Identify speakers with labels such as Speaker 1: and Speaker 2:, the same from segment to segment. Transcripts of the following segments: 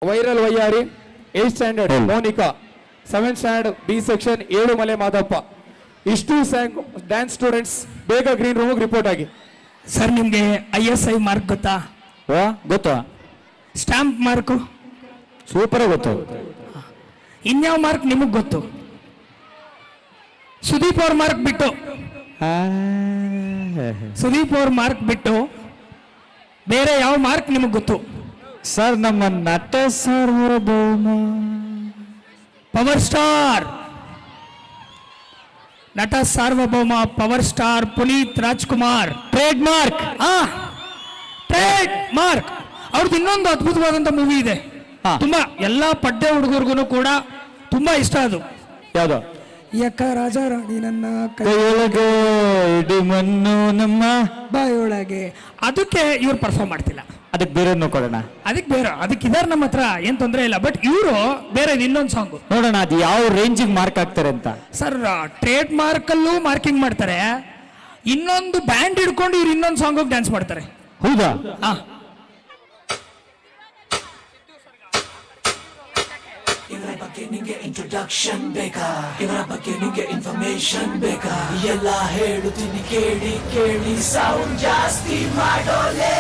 Speaker 1: Viral ವಯ್ಯಾರಿ, 8th standard Monika, 7th standard B section Elumale Madappa. ಇಷ್ಟು dance students ಬೇಗ ಗ್ರೀನ್ ರೂಮ್ ರಿಪೋರ್ಟ್ ಆಗಿ.
Speaker 2: ಸರ್ ನಿಮ್ಗೆ ISI ಮಾರ್ಕ್ ಗೊತ್ತಾ?
Speaker 3: ಗೊತ್ತಾ?
Speaker 2: ಸ್ಟಾಂಪ್ ಮಾರ್ಕು
Speaker 3: ಸೂಪರ್ ಗೊತ್ತು.
Speaker 2: ಇನ್ಯಾವ ಮಾರ್ಕ್ ನಿಮಗ್ ಗೊತ್ತು? ಸುದೀಪ್ ಅವ್ರ ಮಾರ್ಕ್ ಬಿಟ್ಟು ಬೇರೆ ಯಾವ ಮಾರ್ಕ್ ನಿಮಗ್ ಗೊತ್ತು?
Speaker 3: ಸರ್ ನಮ್ಮ ನಟ ಸಾರ್ವಭೌಮ
Speaker 2: ಪವರ್ ಸ್ಟಾರ್, ನಟ ಸಾರ್ವಭೌಮ power star Puneeth Rajkumar trade mark. Trade mark ಅವ್ರದ್ದು ಇನ್ನೊಂದು ಅದ್ಭುತವಾದಂತ ಮೂವಿ ಇದೆ, ತುಂಬಾ ಎಲ್ಲಾ ಪಡ್ಡೆ ಹುಡುಗರಿಗೂ ಕೂಡ ತುಂಬಾ ಇಷ್ಟ. ಅದು
Speaker 3: ಯಾವ್ದು?
Speaker 2: ಯಕ್ಕ ರಾಜ ರಾಣಿ ನನ್ನ
Speaker 3: ಕೈಯೊಳಗೆ ಇಡಿ ಮಣ್ಣು ನಮ್ಮ
Speaker 2: ಬಾಯೊಳಗೆ. ಅದಕ್ಕೆ ಇವ್ರು ಪರ್ಫಾರ್ಮ್ ಮಾಡ್ತಿಲ್ಲ,
Speaker 3: ಅದಕ್ಕೆ ಬೇರೆ ಕೊಡೋಣ.
Speaker 2: ಅದಕ್ಕೆ ಇದಾರೆ ನಮ್ಮ ಹತ್ರ, ಏನ್ ತೊಂದರೆ ಇಲ್ಲ. ಬಟ್ ಇವರು ಬೇರೆ ಇನ್ನೊಂದು ಸಾಂಗ್
Speaker 3: ನೋಡೋಣ ಅದು ಯಾವ ರೇಂಜಿಗೆ ಮಾರ್ಕ್ ಆಗ್ತಾರೆ ಅಂತ.
Speaker 2: ಸರ್ ಟ್ರೇಡ್ ಮಾರ್ಕ್ ಅಲ್ಲೂ ಮಾರ್ಕಿಂಗ್ ಮಾಡ್ತಾರೆ, ಇನ್ನೊಂದು ಬ್ಯಾಂಡ್ ಹಿಡ್ಕೊಂಡು ಇವ್ರು ಇನ್ನೊಂದು ಸಾಂಗ್ ಡ್ಯಾನ್ಸ್ ಮಾಡ್ತಾರೆ.
Speaker 3: ಹೌದಾ?
Speaker 4: ಇವರ ಬಗ್ಗೆ ನಿಂಗೆ ಇಂಟ್ರೊಡಕ್ಷನ್ ಬೇಕಾ? ಇವರ ಬಗ್ಗೆ ನಿಂಗೆ ಇನ್ಫಾರ್ಮೇಶನ್ ಬೇಕಾ? ಎಲ್ಲ ಹೇಳುತ್ತೀನಿ ಕೇಳಿ ಕೇಳಿ, ಸೌಂಡ್ ಜಾಸ್ತಿ ಮಾಡೋಲೆ.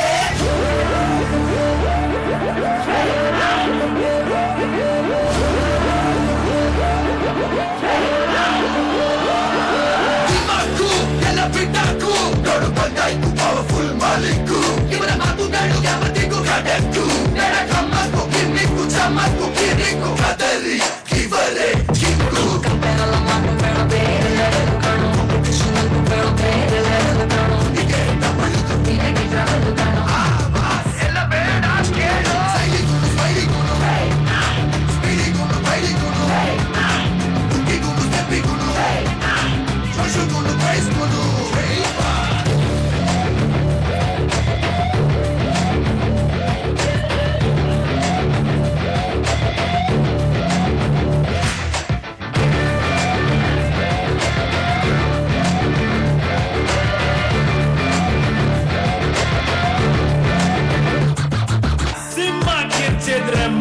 Speaker 4: ಎಲ್ಲ ಬಿಟ್ಟಾಕು ನೋಡು ಬಂದಾಯ್ತು ಪವರ್ಫುಲ್ ಮಾಲಿಕ್ಕು. ಇವರ ಮಾತುಗಳು ಯಾವತ್ತಿಗೂ ಕಡೆಕ್ಕು. ನೆಡ ಕಮ್ಮಕ್ಕು ಕಿಮ್ಮಿಕ್ಕು ಚಮ್ಮಕ್ಕು ಕಿರಿಕ್ಕು ಕದರಿ ಕಿವರೆ ಕಿಕ್ಕು. ಕಂಪೆನಲ್ಲ ಮಾತು ಬೇಡ ಬೇರೆ ಕಾಣು, ಕೃಷ್ಣಂದು ಬೇಡ ಬೇರೆ ಕಾಣು. ಹೀಗೆ ತಪ್ಪಲಿತು ಹೀಗೆ ಟ್ರಾವೆಲ್ ಕಾಣು. ಎಲ್ಲ ಬೇಡ ಕೇಳು. ಸೈಲಿಗುನು ಸ್ಮೈಲಿಗುನು ಸ್ಪೀಡಿಗುನು ಬೈಲಿಗುನು ಕುಕ್ಕಿಗುನು ಸ್ಟೆಪ್ಪಿಗುನು ಜೋಶುಗುನು ಪ್ರೈಸ್ಗುನು.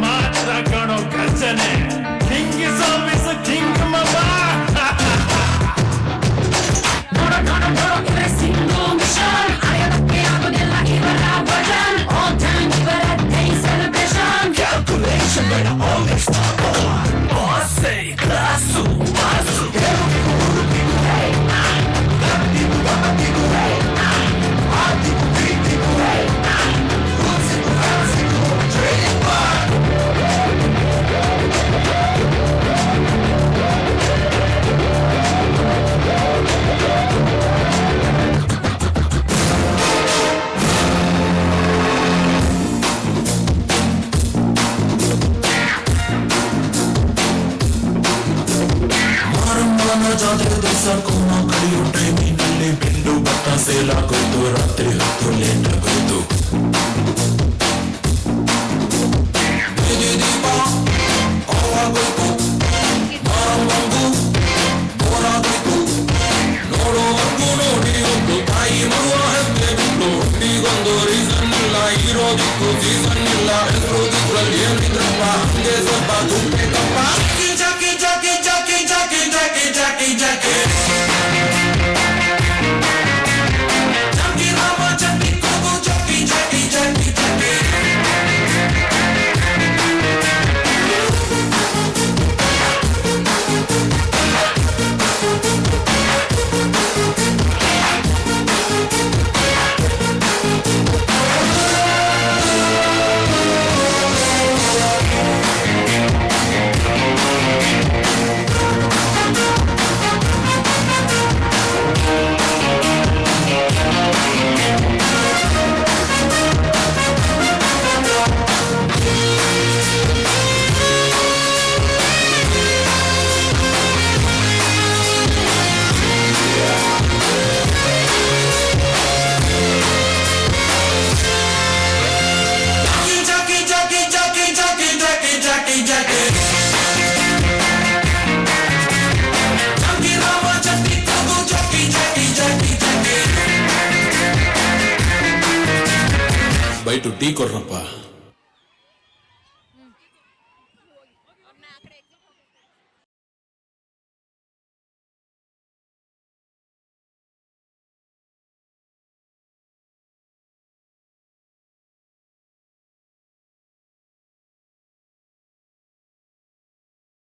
Speaker 5: ಮಾತ್ರ ಕಾಣೋ ಖರ್ಚನೆ ಕಿಂಗ್ ಇಸ್ ಆಲ್ವೇಸ್ ಕಿಂಗ್ ಮಮ್ಮ.
Speaker 6: ನೋಡೋ ನೋಡೋ ನೋಡೋ ಇವರ ಸಿಂಗಲ್ ಮಿಷನ್, ಅರೆಯೋದಕ್ಕೆ ಆಗೋದಿಲ್ಲ ಇವರ ವಜನ್. ಆಲ್ ಟೈಮ್ ಇವರ ಡೇ ಸೆಲೆಬ್ರೇಷನ್.
Speaker 4: ಕ್ಯಾಲ್ಕುಲೇಷನ್ ಬೇಡ ಆಲ್ವೇಸ್ ಬಾಸೆ ಕ್ಲಾಸು ಮಾಸು. ಜಾತ್ರೆ ದಿವಸ ಕೋಣ ಕಡಿಯೋ ಟೈಮಿನಲ್ಲಿ ಬಿಂಡು ಭತ್ತ ಸೇಲ್ ಆಗೋಯ್ತು. ರಾತ್ರಿ ಹೊತ್ತು ಲೇಟ್ ಆಗೋಯ್ತು. ದೀಪ ಆವಾಗೋಯ್ತು, ಮಾರಮ್ಮಂಗು ಬೋರಾಗೋಯ್ತು. ನೋಡುವಂಗೂ ನೋಡಿ ಒಂದು ತಾಯಿ ಮಗುವ ಹೆಜ್ಜೆ ಬಿಟ್ಟು. ಹುಟ್ಟಿಗೊಂದು ರೀಸನ್ ಇಲ್ಲ, ಇರೋದಿಕ್ಕೂ ಸೀಸನ್ ಇಲ್ಲ. ಹೆಸರೋದಿದ್ರಲ್ಲಿ ಏನಿದ್ರಪ್ಪ ಹಂಗೆ ಸ್ವಲ್ಪ ಗುಂಪೇಕಪ್ಪ. ಜಾಕಿ ಜಾಕಿ ಜಾಕಿ ಜಾಕಿ ಜಾಕಿ ಜಾಕಿ ಜಾಕಿ ಜಾಕಿ ರಾಮ ಜಾಕಿ ಕೋಗು ಜಾಕಿ ಜಾಕಿ ಜಾಕಿ ಜಾಕಿ. By two tea ಕೊಡ್ರಪ್ಪ.